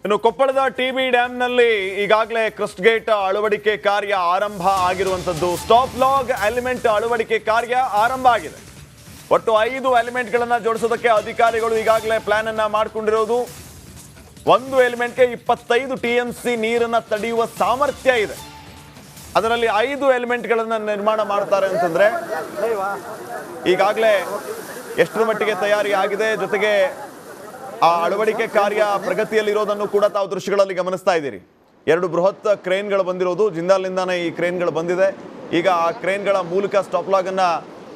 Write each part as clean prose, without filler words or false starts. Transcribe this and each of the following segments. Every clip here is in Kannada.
ಇನ್ನು ಕೊಪ್ಪಳದ ಟಿಬಿ ಡ್ಯಾಂನಲ್ಲಿ ಈಗಾಗಲೇ ಕ್ರಸ್ಟ್ ಗೇಟ್ ಅಳವಡಿಕೆ ಕಾರ್ಯ ಆರಂಭ ಆಗಿರುವಂತದ್ದು. ಸ್ಟಾಪ್ ಲಾಗ್ ಎಲಿಮೆಂಟ್ ಅಳವಡಿಕೆ ಕಾರ್ಯ ಆರಂಭ ಆಗಿದೆ. ಒಟ್ಟು 5 ಎಲಿಮೆಂಟ್ಗಳನ್ನು ಜೋಡಿಸೋದಕ್ಕೆ ಅಧಿಕಾರಿಗಳು ಈಗಾಗಲೇ ಪ್ಲಾನ್ ಅನ್ನ ಮಾಡಿಕೊಂಡಿರೋದು. ಒಂದು ಎಲಿಮೆಂಟ್ಗೆ 25 TMC ನೀರನ್ನ ತಡೆಯುವ ಸಾಮರ್ಥ್ಯ ಇದೆ. ಅದರಲ್ಲಿ 5 ಎಲಿಮೆಂಟ್ಗಳನ್ನು ನಿರ್ಮಾಣ ಮಾಡ್ತಾರೆ ಅಂತಂದ್ರೆ ಈಗಾಗಲೇ ಎಷ್ಟರ ಮಟ್ಟಿಗೆ ತಯಾರಿ ಆಗಿದೆ, ಜೊತೆಗೆ ಆ ಅಳವಡಿಕೆ ಕಾರ್ಯ ಪ್ರಗತಿಯಲ್ಲಿರೋದನ್ನು ಕೂಡ ತಾವು ದೃಶ್ಯಗಳಲ್ಲಿ ಗಮನಿಸ್ತಾ ಇದ್ದೀರಿ. 2 ಬೃಹತ್ ಕ್ರೇನ್ಗಳು ಬಂದಿರೋದು, ಜಿಂದಾಲ್ನಿಂದಾನೇ ಈ ಕ್ರೇನ್ಗಳು ಬಂದಿದೆ. ಈಗ ಆ ಕ್ರೇನ್ಗಳ ಮೂಲಕ ಸ್ಟಾಪ್ ಲಾಗ್ ಅನ್ನ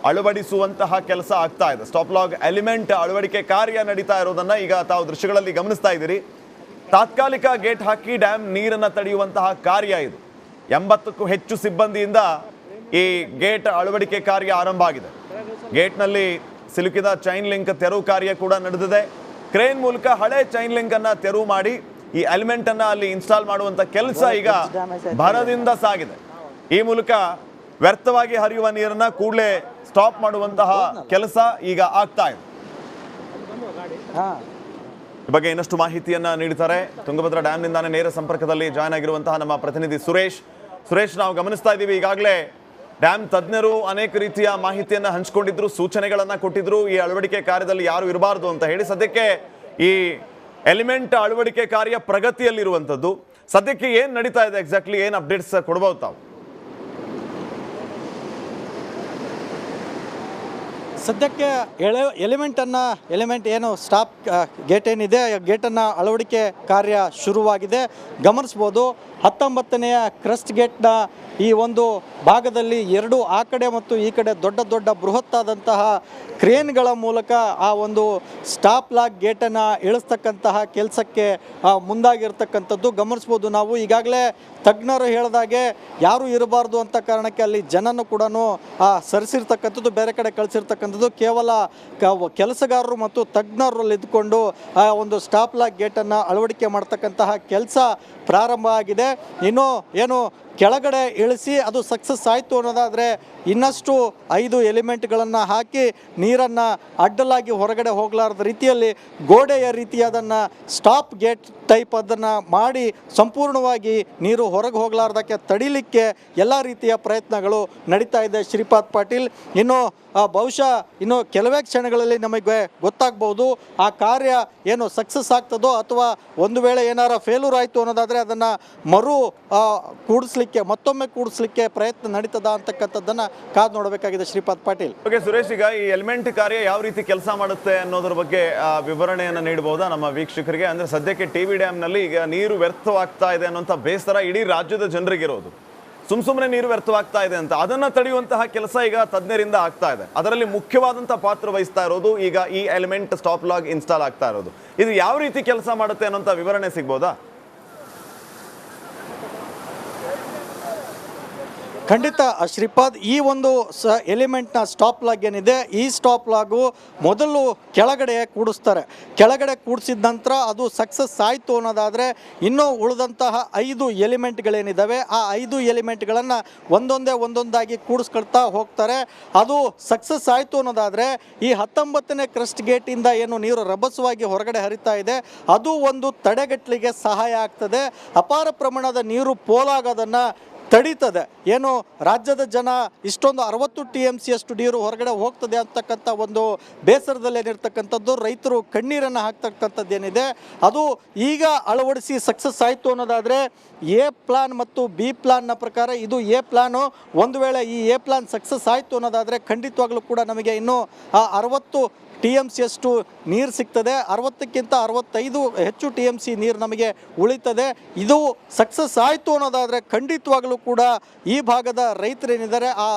ಅಳವಡಿಸುವಂತಹ ಕೆಲಸ ಆಗ್ತಾ ಇದೆ. ಸ್ಟಾಪ್ ಲಾಗ್ ಎಲಿಮೆಂಟ್ ಅಳವಡಿಕೆ ಕಾರ್ಯ ನಡೀತಾ ಇರೋದನ್ನ ಈಗ ತಾವು ದೃಶ್ಯಗಳಲ್ಲಿ ಗಮನಿಸ್ತಾ ಇದ್ದೀರಿ. ತಾತ್ಕಾಲಿಕ ಗೇಟ್ ಹಾಕಿ ಡ್ಯಾಮ್ ನೀರನ್ನ ತಡೆಯುವಂತಹ ಕಾರ್ಯ ಇದು. 80ಕ್ಕೂ ಹೆಚ್ಚು ಸಿಬ್ಬಂದಿಯಿಂದ ಈ ಗೇಟ್ ಅಳವಡಿಕೆ ಕಾರ್ಯ ಆರಂಭ ಆಗಿದೆ. ಗೇಟ್ನಲ್ಲಿ ಸಿಲುಕಿದ ಚೈನ್ ಲಿಂಕ್ ತೆರವು ಕಾರ್ಯ ಕೂಡ ನಡೆದಿದೆ. ಕ್ರೇನ್ ಮೂಲಕ ಹಳೆ ಚೈನ್ ಲಿಂಕ್ ಅನ್ನ ತೆರವು ಮಾಡಿ ಈ ಎಲಿಮೆಂಟ್ ಅನ್ನ ಅಲ್ಲಿ ಇನ್ಸ್ಟಾಲ್ ಮಾಡುವಂತ ಕೆಲಸ ಈಗ ಭರದಿಂದ ಸಾಗಿದೆ. ಈ ಮೂಲಕ ವ್ಯರ್ಥವಾಗಿ ಹರಿಯುವ ನೀರನ್ನ ಕೂಡಲೇ ಸ್ಟಾಪ್ ಮಾಡುವಂತಹ ಕೆಲಸ ಈಗ ಆಗ್ತಾ ಇದೆ. ಈ ಬಗ್ಗೆ ಇನ್ನಷ್ಟು ಮಾಹಿತಿಯನ್ನ ನೀಡುತ್ತಾರೆ ತುಂಗಭದ್ರಾ ಡ್ಯಾಮ್ ನಿಂದಾನೇ ನೇರ ಸಂಪರ್ಕದಲ್ಲಿ ಜಾಯ್ನ್ ಆಗಿರುವಂತಹ ನಮ್ಮ ಪ್ರತಿನಿಧಿ ಸುರೇಶ್. ನಾವು ಗಮನಿಸ್ತಾ ಇದ್ದೀವಿ, ಈಗಾಗಲೇ ಡ್ಯಾಮ್ ತಜ್ಞರು ಅನೇಕ ರೀತಿಯ ಮಾಹಿತಿಯನ್ನ ಹಂಚಿಕೊಂಡಿದ್ರು, ಸೂಚನೆಗಳನ್ನ ಕೊಟ್ಟಿದ್ರು, ಈ ಅಳವಡಿಕೆ ಕಾರ್ಯದಲ್ಲಿ ಯಾರು ಇರಬಾರದು ಅಂತ ಹೇಳಿ. ಸದ್ಯಕ್ಕೆ ಈ ಎಲಿಮೆಂಟ್ ಅಳವಡಿಕೆ ಕಾರ್ಯ ಪ್ರಗತಿಯಲ್ಲಿರುವಂಥದ್ದು. ಸದ್ಯಕ್ಕೆ ಏನ್ ನಡೀತಾ ಇದೆ, ಎಕ್ಸಾಕ್ಟ್ಲಿ ಏನ್ ಅಪ್ಡೇಟ್ಸ್ ಕೊಡಬಹುದು ತಾವು? ಸದ್ಯಕ್ಕೆ ಎಲಿಮೆಂಟ್ ಏನು ಸ್ಟಾಪ್ ಗೇಟ್ ಏನಿದೆ, ಗೇಟನ್ನು ಅಳವಡಿಕೆ ಕಾರ್ಯ ಶುರುವಾಗಿದೆ. ಗಮನಿಸ್ಬೋದು 19ನೇ ಕ್ರಸ್ಟ್ ಗೇಟ್ನ ಈ ಒಂದು ಭಾಗದಲ್ಲಿ 2 ಆ ಕಡೆ ಮತ್ತು ಈ ಕಡೆ ದೊಡ್ಡ ಬೃಹತ್ತಾದಂತಹ ಕ್ರೇನ್ಗಳ ಮೂಲಕ ಆ ಒಂದು ಸ್ಟಾಪ್ ಲಾಗ್ ಗೇಟನ್ನು ಇಳಿಸ್ತಕ್ಕಂತಹ ಕೆಲಸಕ್ಕೆ ಮುಂದಾಗಿರ್ತಕ್ಕಂಥದ್ದು ಗಮನಿಸ್ಬೋದು. ನಾವು ಈಗಾಗಲೇ ತಜ್ಞರು ಹೇಳಿದಾಗೆ ಯಾರು ಇರಬಾರ್ದು ಅಂತ ಕಾರಣಕ್ಕೆ ಅಲ್ಲಿ ಜನನು ಕೂಡ ಸರಿಸಿರ್ತಕ್ಕಂಥದ್ದು, ಬೇರೆ ಕಡೆ ಕಳಿಸಿರ್ತಕ್ಕಂಥದ್ದು. ಕೇವಲ ಕೆಲಸಗಾರರು ಮತ್ತು ತಜ್ಞರಲ್ಲಿ ಇದ್ದುಕೊಂಡು ಆ ಒಂದು ಸ್ಟಾಪ್ ಲಾಗ್ ಗೇಟನ್ನು ಅಳವಡಿಕೆ ಮಾಡ್ತಕ್ಕಂತಹ ಕೆಲಸ ಪ್ರಾರಂಭ ಆಗಿದೆ. ಇನ್ನು ಏನು ಕೆಳಗಡೆ ಇಳಿಸಿ ಅದು ಸಕ್ಸಸ್ ಆಯಿತು ಅನ್ನೋದಾದರೆ ಇನ್ನಷ್ಟು 5 ಎಲಿಮೆಂಟ್ಗಳನ್ನು ಹಾಕಿ ನೀರನ್ನು ಅಡ್ಡಲಾಗಿ ಹೊರಗಡೆ ಹೋಗಲಾರದ ರೀತಿಯಲ್ಲಿ ಗೋಡೆಯ ರೀತಿಯಾದನ್ನು ಸ್ಟಾಪ್ ಗೇಟ್ ಟೈಪ್ ಅದನ್ನು ಮಾಡಿ ಸಂಪೂರ್ಣವಾಗಿ ನೀರು ಹೊರಗೆ ಹೋಗಲಾರ್ದಕ್ಕೆ ತಡಿಲಿಕ್ಕೆ ಎಲ್ಲ ರೀತಿಯ ಪ್ರಯತ್ನಗಳು ನಡೀತಾ ಇದೆ. ಶ್ರೀಪಾದ್ ಪಾಟೀಲ್, ಇನ್ನು ಬಹುಶಃ ಇನ್ನು ಕೆಲವೇ ಕ್ಷಣಗಳಲ್ಲಿ ನಮಗೆ ಗೊತ್ತಾಗ್ಬೋದು ಆ ಕಾರ್ಯ ಏನು ಸಕ್ಸಸ್ ಆಗ್ತದೋ ಅಥವಾ ಒಂದು ವೇಳೆ ಏನಾರ ಫೇಲ್ಯೂರ್ ಆಯಿತು ಅನ್ನೋದಾದರೆ ಅದನ್ನು ಮತ್ತೊಮ್ಮೆ ಕೂಡಿಸ್ಲಿಕ್ಕೆ ಪ್ರಯತ್ನ ನಡೀತದ ಅಂತಕ್ಕಂಥದ್ದನ್ನು ಕಾದು ನೋಡಬೇಕಾಗಿದೆ. ಶ್ರೀಪಾದ್ ಪಾಟೀಲ್. ಓಕೆ ಸುರೇಶ್, ಈಗ ಈ ಎಲಿಮೆಂಟ್ ಕಾರ್ಯ ಯಾವ ರೀತಿ ಕೆಲಸ ಮಾಡುತ್ತೆ ಅನ್ನೋದ್ರ ಬಗ್ಗೆ ವಿವರಣೆಯನ್ನು ನೀಡಬಹುದಾ ನಮ್ಮ ವೀಕ್ಷಕರಿಗೆ? ಅಂದ್ರೆ ಸದ್ಯಕ್ಕೆ ಟಿವಿ ಡ್ಯಾಮ್ನಲ್ಲಿ ಈಗ ನೀರು ವ್ಯರ್ಥವಾಗ್ತಾ ಇದೆ ಅನ್ನೋಂಥ ಬೇಸರ ಇಡೀ ರಾಜ್ಯದ ಜನರಿಗಿರೋದು. ಸುಮ್ಮನೆ ನೀರು ವ್ಯರ್ಥವಾಗ್ತಾ ಇದೆ ಅಂತ ಅದನ್ನ ತಡೆಯುವಂತಹ ಕೆಲಸ ಈಗ ತಜ್ಞರಿಂದ ಆಗ್ತಾ ಇದೆ. ಅದರಲ್ಲಿ ಮುಖ್ಯವಾದಂತಹ ಪಾತ್ರ ವಹಿಸ್ತಾ ಇರೋದು ಈಗ ಈ ಎಲಿಮೆಂಟ್ ಸ್ಟಾಪ್ ಲಾಗ್ ಇನ್ಸ್ಟಾಲ್ ಆಗ್ತಾ ಇರೋದು. ಇದು ಯಾವ ರೀತಿ ಕೆಲಸ ಮಾಡುತ್ತೆ ಅನ್ನೋಂಥ ವಿವರಣೆ ಸಿಗ್ಬೋದಾ? ಖಂಡಿತ ಶ್ರೀಪಾದ್, ಈ ಒಂದು ಎಲಿಮೆಂಟ್ನ ಸ್ಟಾಪ್ ಲಾಗ್ ಏನಿದೆ, ಈ ಸ್ಟಾಪ್ ಲಾಗು ಮೊದಲು ಕೆಳಗಡೆ ಕೂಡಿಸ್ತಾರೆ. ಕೆಳಗಡೆ ಕೂಡಿಸಿದ ನಂತರ ಅದು ಸಕ್ಸಸ್ ಆಯಿತು ಅನ್ನೋದಾದರೆ ಇನ್ನೂ ಉಳಿದಂತಹ 5 ಎಲಿಮೆಂಟ್ಗಳೇನಿದ್ದಾವೆ ಆ 5 ಎಲಿಮೆಂಟ್ಗಳನ್ನು ಒಂದೊಂದಾಗಿ ಕೂಡಿಸ್ಕೊಳ್ತಾ ಹೋಗ್ತಾರೆ. ಅದು ಸಕ್ಸಸ್ ಆಯಿತು ಅನ್ನೋದಾದರೆ ಈ 19ನೇ ಕ್ರಸ್ಟ್ ಗೇಟಿಂದ ಏನು ನೀರು ರಭಸವಾಗಿ ಹೊರಗಡೆ ಹರಿತಾ ಇದೆ ಅದು ಒಂದು ತಡೆಗಟ್ಟಲಿಗೆ ಸಹಾಯ ಆಗ್ತದೆ. ಅಪಾರ ಪ್ರಮಾಣದ ನೀರು ಪೋಲಾಗೋದನ್ನು ತಡೀತದೆ. ಏನು ರಾಜ್ಯದ ಜನ ಇಷ್ಟೊಂದು 60 TMC ಅಷ್ಟು ನೀರು ಹೊರಗಡೆ ಹೋಗ್ತದೆ ಅಂತಕ್ಕಂಥ ಒಂದು ಬೇಸರದಲ್ಲಿ ಏನಿರ್ತಕ್ಕಂಥದ್ದು, ರೈತರು ಕಣ್ಣೀರನ್ನು ಹಾಕ್ತಕ್ಕಂಥದ್ದು ಏನಿದೆ ಅದು ಈಗ ಅಳವಡಿಸಿ ಸಕ್ಸಸ್ ಆಯಿತು ಅನ್ನೋದಾದರೆ ಎ ಪ್ಲಾನ್ ಮತ್ತು ಬಿ ಪ್ಲಾನ್ನ ಪ್ರಕಾರ ಇದು ಎ ಪ್ಲಾನು. ಒಂದು ವೇಳೆ ಈ ಎ ಪ್ಲಾನ್ ಸಕ್ಸಸ್ ಆಯಿತು ಅನ್ನೋದಾದರೆ ಖಂಡಿತವಾಗ್ಲೂ ಕೂಡ ನಮಗೆ ಇನ್ನೂ 60 TMC ಅಷ್ಟು ನೀರು ಸಿಗ್ತದೆ. 60ಕ್ಕಿಂತ 65 ಹೆಚ್ಚು TMC ನೀರು ನಮಗೆ ಉಳಿತದೆ. ಇದು ಸಕ್ಸಸ್ ಆಯಿತು ಅನ್ನೋದಾದರೆ ಖಂಡಿತವಾಗಲೂ ಕೂಡ ಈ ಭಾಗದ ರೈತರೇನಿದ್ದಾರೆ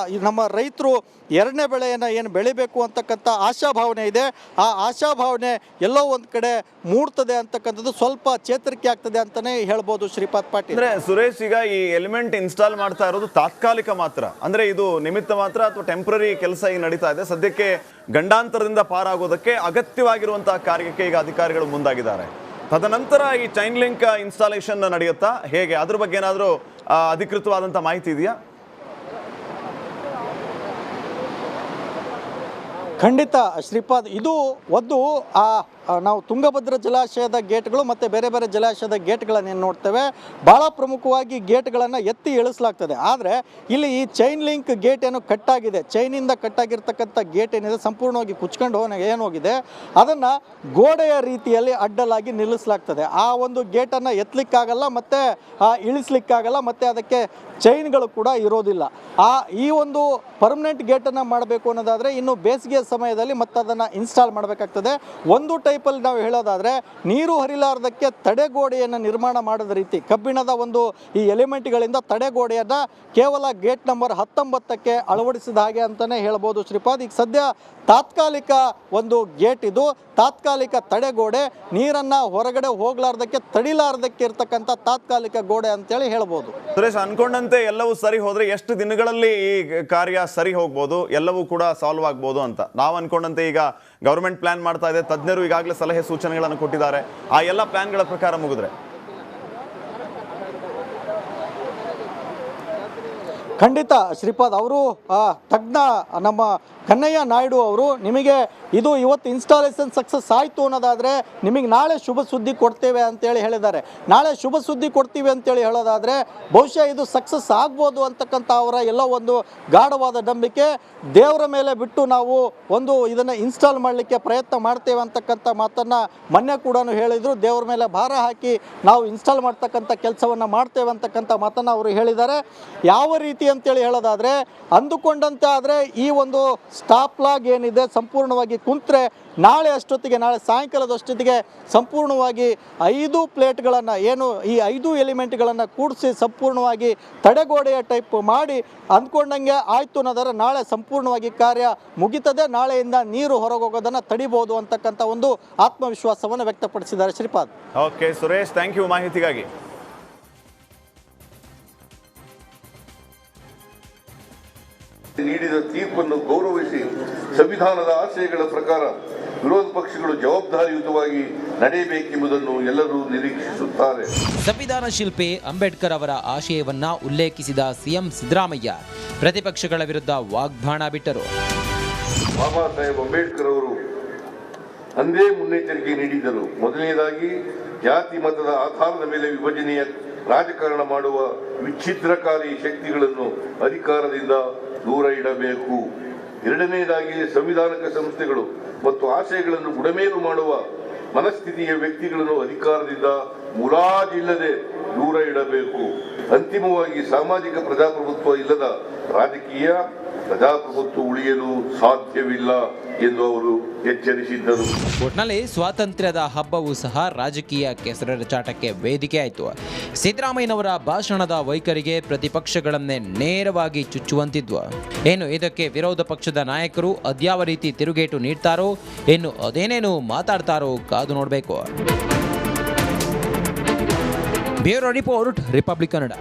ನಮ್ಮ ರೈತರು 2ನೇ ಬೆಳೆಯನ್ನು ಏನು ಬೆಳಿಬೇಕು ಅಂತಕ್ಕಂಥ ಆಶಾಭಾವನೆ ಇದೆ. ಆ ಆಶಾಭಾವನೆ ಎಲ್ಲೋ ಒಂದು ಕಡೆ ಮೂಡ್ತದೆ ಅಂತಕ್ಕಂಥದ್ದು ಸ್ವಲ್ಪ ಚೇತರಿಕೆ ಆಗ್ತದೆ ಅಂತಲೇ ಹೇಳ್ಬೋದು. ಶ್ರೀಪಾದ್ ಪಾಟೀಲ್. ಅಂದರೆ ಸುರೇಶ್, ಈಗ ಈ ಎಲಿಮೆಂಟ್ ಇನ್ಸ್ಟಾಲ್ ಮಾಡ್ತಾ ಇರೋದು ತಾತ್ಕಾಲಿಕ ಮಾತ್ರ, ಅಂದರೆ ಇದು ನಿಮಿತ್ತ ಮಾತ್ರ ಅಥವಾ ಟೆಂಪ್ರರಿ ಕೆಲಸ ಈಗ ನಡೀತಾ ಇದೆ. ಸದ್ಯಕ್ಕೆ ಗಂಡಾಂತರದಿಂದ ಪಾರಾಗೋದಕ್ಕೆ ಅಗತ್ಯವಾಗಿರುವಂತಹ ಕಾರ್ಯಕ್ಕೆ ಈಗ ಅಧಿಕಾರಿಗಳು ಮುಂದಾಗಿದ್ದಾರೆ. ತದನಂತರ ಈ ಚೈನ್ ಲಿಂಕ್ ಇನ್ಸ್ಟಾಲೇಷನ್ ನಡೆಯುತ್ತಾ, ಹೇಗೆ? ಅದ್ರ ಬಗ್ಗೆ ಏನಾದರೂ ಅಧಿಕೃತವಾದಂಥ ಮಾಹಿತಿ ಇದೆಯಾ? ಖಂಡಿತ ಶ್ರೀಪಾದ್, ಇದು ಒಂದು ನಾವು ತುಂಗಭದ್ರಾ ಜಲಾಶಯದ ಗೇಟ್ಗಳು ಮತ್ತು ಬೇರೆ ಬೇರೆ ಜಲಾಶಯದ ಗೇಟ್ಗಳನ್ನು ನೋಡ್ತೇವೆ. ಭಾಳ ಪ್ರಮುಖವಾಗಿ ಗೇಟ್ಗಳನ್ನು ಎತ್ತಿ ಇಳಿಸಲಾಗ್ತದೆ. ಆದರೆ ಇಲ್ಲಿ ಈ ಚೈನ್ ಲಿಂಕ್ ಗೇಟ್ ಏನು ಕಟ್ಟಾಗಿದೆ, ಚೈನಿಂದ ಕಟ್ಟಾಗಿರ್ತಕ್ಕಂಥ ಗೇಟ್ ಏನಿದೆ ಸಂಪೂರ್ಣವಾಗಿ ಕುಚ್ಕೊಂಡು ಏನೋಗಿದೆ, ಅದನ್ನು ಗೋಡೆಯ ರೀತಿಯಲ್ಲಿ ಅಡ್ಡಲಾಗಿ ನಿಲ್ಲಿಸಲಾಗ್ತದೆ. ಆ ಒಂದು ಗೇಟನ್ನು ಎತ್ತಲಿಕ್ಕಾಗಲ್ಲ ಮತ್ತು ಇಳಿಸ್ಲಿಕ್ಕಾಗಲ್ಲ ಮತ್ತು ಅದಕ್ಕೆ ಚೈನ್ಗಳು ಕೂಡ ಇರೋದಿಲ್ಲ. ಈ ಒಂದು ಪರ್ಮನೆಂಟ್ ಗೇಟನ್ನು ಮಾಡಬೇಕು ಅನ್ನೋದಾದರೆ ಇನ್ನು ಬೇಸಿಗೆ ಸಮಯದಲ್ಲಿ ಮತ್ತೆ ಅದನ್ನು ಇನ್ಸ್ಟಾಲ್ ಮಾಡಬೇಕಾಗ್ತದೆ. ಒಂದು ಟೈಪಲ್ಲಿ ನಾವು ಹೇಳೋದಾದರೆ ನೀರು ಹರಿಲಾರ್ದಕ್ಕೆ ತಡೆಗೋಡೆಯನ್ನು ನಿರ್ಮಾಣ ಮಾಡಿದ ರೀತಿ ಕಬ್ಬಿಣದ ಒಂದು ಈ ಎಲಿಮೆಂಟ್ಗಳಿಂದ ತಡೆಗೋಡೆಯನ್ನು ಕೇವಲ ಗೇಟ್ ನಂಬರ್ 19ಕ್ಕೆ ಅಳವಡಿಸಿದ ಹಾಗೆ ಅಂತಲೇ ಹೇಳ್ಬೋದು ಶ್ರೀಪಾದ್. ಈಗ ಸದ್ಯ ತಾತ್ಕಾಲಿಕ ಒಂದು ಗೇಟ್ ಇದು, ತಾತ್ಕಾಲಿಕ ತಡೆಗೋಡೆ, ನೀರನ್ನು ಹೊರಗಡೆ ಹೋಗ್ಲಾರ್ದಕ್ಕೆ ತಡಿಲಾರ್ದಕ್ಕೆ ಇರ್ತಕ್ಕಂಥ ತಾತ್ಕಾಲಿಕ ಗೋಡೆ ಅಂತೇಳಿ ಹೇಳ್ಬೋದು. ಸುರೇಶ್, ಅನ್ಕೊಂಡಂತೆ ಎಲ್ಲವೂ ಸರಿ ಹೋದ್ರೆ ಎಷ್ಟು ದಿನಗಳಲ್ಲಿ ಈ ಕಾರ್ಯ ಸರಿ ಹೋಗ್ಬೋದು, ಎಲ್ಲವೂ ಕೂಡ ಸಾಲ್ವ್ ಆಗ್ಬೋದು ಅಂತ ನಾವು ಅನ್ಕೊಂಡಂತೆ ಈಗ ಗವರ್ಮೆಂಟ್ ಪ್ಲಾನ್ ಮಾಡ್ತಾ ಇದೆ, ತಜ್ಞರು ಈಗಾಗಲೇ ಸಲಹೆ ಸೂಚನೆಗಳನ್ನು ಕೊಟ್ಟಿದ್ದಾರೆ. ಆ ಎಲ್ಲ ಪ್ಲಾನ್ಗಳ ಪ್ರಕಾರ ಮುಗಿದ್ರೆ ಖಂಡಿತ ಶ್ರೀಪಾದ್. ಅವರು ತಜ್ಞ ನಮ್ಮ ಕನ್ನಯ್ಯ ನಾಯ್ಡು ಅವರು ನಿಮಗೆ ಇದು ಇವತ್ತು ಇನ್ಸ್ಟಾಲೇಷನ್ ಸಕ್ಸಸ್ ಆಯಿತು ಅನ್ನೋದಾದರೆ ನಿಮಗೆ ನಾಳೆ ಶುಭ ಸುದ್ದಿ ಕೊಡ್ತೇವೆ ಅಂತೇಳಿ ಹೇಳಿದ್ದಾರೆ. ನಾಳೆ ಶುಭ ಸುದ್ದಿ ಕೊಡ್ತೀವಿ ಅಂತೇಳಿ ಹೇಳೋದಾದರೆ ಬಹುಶಃ ಇದು ಸಕ್ಸಸ್ ಆಗ್ಬೋದು ಅಂತಕ್ಕಂಥ ಅವರ ಎಲ್ಲೋ ಒಂದು ಗಾಢವಾದ ನಂಬಿಕೆ. ದೇವರ ಮೇಲೆ ಬಿಟ್ಟು ನಾವು ಒಂದು ಇದನ್ನು ಇನ್ಸ್ಟಾಲ್ ಮಾಡಲಿಕ್ಕೆ ಪ್ರಯತ್ನ ಮಾಡ್ತೇವೆ ಅಂತಕ್ಕಂಥ ಮಾತನ್ನು ಮೊನ್ನೆ ಕೂಡ ಹೇಳಿದರು. ದೇವರ ಮೇಲೆ ಭಾರ ಹಾಕಿ ನಾವು ಇನ್ಸ್ಟಾಲ್ ಮಾಡ್ತಕ್ಕಂಥ ಕೆಲಸವನ್ನು ಮಾಡ್ತೇವೆ ಅಂತಕ್ಕಂಥ ಮಾತನ್ನು ಅವರು ಹೇಳಿದ್ದಾರೆ. ಯಾವ ರೀತಿ ಅಂತೇಳಿ ಹೇಳೋದಾದರೆ ಅಂದುಕೊಂಡಂತೆ ಆದರೆ ಈ ಒಂದು ಸ್ಟಾಪ್ ಲಾಗ್ ಏನಿದೆ ಸಂಪೂರ್ಣವಾಗಿ ಕುಂತ್ರೆ ನಾಳೆ ಅಷ್ಟೊತ್ತಿಗೆ, ನಾಳೆ ಸಾಯಂಕಾಲದಷ್ಟೊತ್ತಿಗೆ ಸಂಪೂರ್ಣವಾಗಿ 5 ಪ್ಲೇಟ್ಗಳನ್ನು ಏನು ಈ 5 ಎಲಿಮೆಂಟ್ಗಳನ್ನು ಕೂಡಿಸಿ ಸಂಪೂರ್ಣವಾಗಿ ತಡೆಗೋಡೆಯ ಟೈಪ್ ಮಾಡಿ ಅಂದ್ಕೊಂಡಂಗೆ ಆಯಿತು ಅನ್ನೋದಾದ್ರೆ ನಾಳೆ ಸಂಪೂರ್ಣವಾಗಿ ಕಾರ್ಯ ಮುಗಿತದೆ. ನಾಳೆಯಿಂದ ನೀರು ಹೊರಗೋಗೋದನ್ನು ತಡಿಬೋದು ಅಂತಕ್ಕಂಥ ಒಂದು ಆತ್ಮವಿಶ್ವಾಸವನ್ನು ವ್ಯಕ್ತಪಡಿಸಿದ್ದಾರೆ Shripad. Okay Suresh, thank you ಮಾಹಿತಿಗಾಗಿ. ನೀಡಿದ ತೀರ್ಪನ್ನು ಗೌರವಿಸಿ ಸಂವಿಧಾನದ ಆಶಯಗಳ ಪ್ರಕಾರ ವಿರೋಧ ಪಕ್ಷಗಳು ಜವಾಬ್ದಾರಿಯುತವಾಗಿ ನಡೆಯಬೇಕೆಂಬುದನ್ನು ಎಲ್ಲರೂ ನಿರೀಕ್ಷಿಸುತ್ತಾರೆ. ಸಂವಿಧಾನ ಶಿಲ್ಪಿ ಅಂಬೇಡ್ಕರ್ ಅವರ ಆಶಯವನ್ನ ಉಲ್ಲೇಖಿಸಿದ ಸಿಎಂ ಸಿದ್ದರಾಮಯ್ಯ ಪ್ರತಿಪಕ್ಷಗಳ ವಿರುದ್ಧ ವಾಗ್ಬಾಣ ಬಿಟ್ಟರು. ಬಾಬಾ ಸಾಹೇಬ್ ಅಂಬೇಡ್ಕರ್ ಅವರು ಅಂದೇ ಮುನ್ನೆಚ್ಚರಿಕೆ ನೀಡಿದ್ದರು. ಮೊದಲನೇದಾಗಿ ಜಾತಿ ಮತದ ಆಧಾರದ ಮೇಲೆ ವಿಭಜನೆಯ ರಾಜಕಾರಣ ಮಾಡುವ ವಿಚ್ಛಿದ್ರಕಾರಿ ಶಕ್ತಿಗಳನ್ನು ಅಧಿಕಾರದಿಂದ ದೂರ ಇಡಬೇಕು. ಎರಡನೇದಾಗಿ ಸಂವಿಧಾನಿಕ ಸಂಸ್ಥೆಗಳು ಮತ್ತು ಆಶಯಗಳನ್ನು ಬುಡಮೇಲು ಮಾಡುವ ಮನಸ್ಥಿತಿಯ ವ್ಯಕ್ತಿಗಳನ್ನು ಅಧಿಕಾರದಿಂದ ಮುಲಾಜಿಲ್ಲದೆ ದೂರ ಇಡಬೇಕು. ಅಂತಿಮವಾಗಿ ಸಾಮಾಜಿಕ ಪ್ರಜಾಪ್ರಭುತ್ವ ಇಲ್ಲದ ರಾಜಕೀಯ ಪ್ರಜಾಪ್ರಭುತ್ವ ಉಳಿಯಲು ಸಾಧ್ಯವಿಲ್ಲ ಎಂದು ಅವರು ಎಚ್ಚರಿಸಿದ್ದರು. ಒಟ್ನಲ್ಲಿ ಸ್ವಾತಂತ್ರ್ಯದ ಹಬ್ಬವೂ ಸಹ ರಾಜಕೀಯ ಕೆಸರೆರಚಾಟಕ್ಕೆ ವೇದಿಕೆ ಆಯಿತು. ಸಿದ್ದರಾಮಯ್ಯನವರ ಭಾಷಣದ ವೈಖರಿಗೆ ಪ್ರತಿಪಕ್ಷಗಳನ್ನೇ ನೇರವಾಗಿ ಚುಚ್ಚುವಂತಿದ್ವು. ಏನು ಇದಕ್ಕೆ ವಿರೋಧ ಪಕ್ಷದ ನಾಯಕರು ಅದ್ಯಾವ ರೀತಿ ತಿರುಗೇಟು ನೀಡ್ತಾರೋ, ಇನ್ನು ಅದೇನೇನು ಮಾತಾಡ್ತಾರೋ ಕಾದು ನೋಡಬೇಕು. Bureau report, republic Kannada.